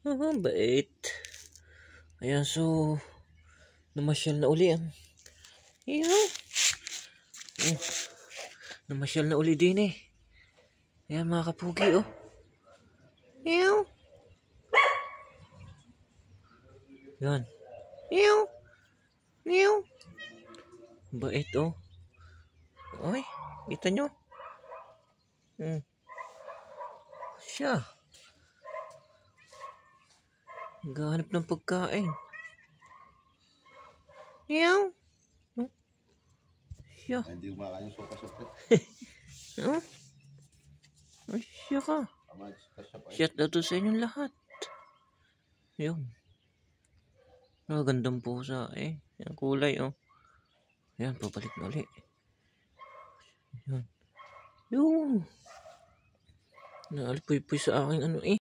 Bait. Ayan, so namasyal na uli ang iyaw. Namasyal na uli din eh. Ayan mga kapugi oh. Iyaw. Yan. Iyaw. Iyaw. Bait oh. Oy, kita nyo. Siya. Naghahanap ng pagkain. Iyaw. Siya. Hindi kumakain yung sopa-sopa. Ay, siya ka. Shout out to sa inyong lahat. Yun. Gandang pusa eh. Yan kulay oh. Yan, pabalik na ulit. Yun. Yung. Naalipoy-poy sa aking ano eh.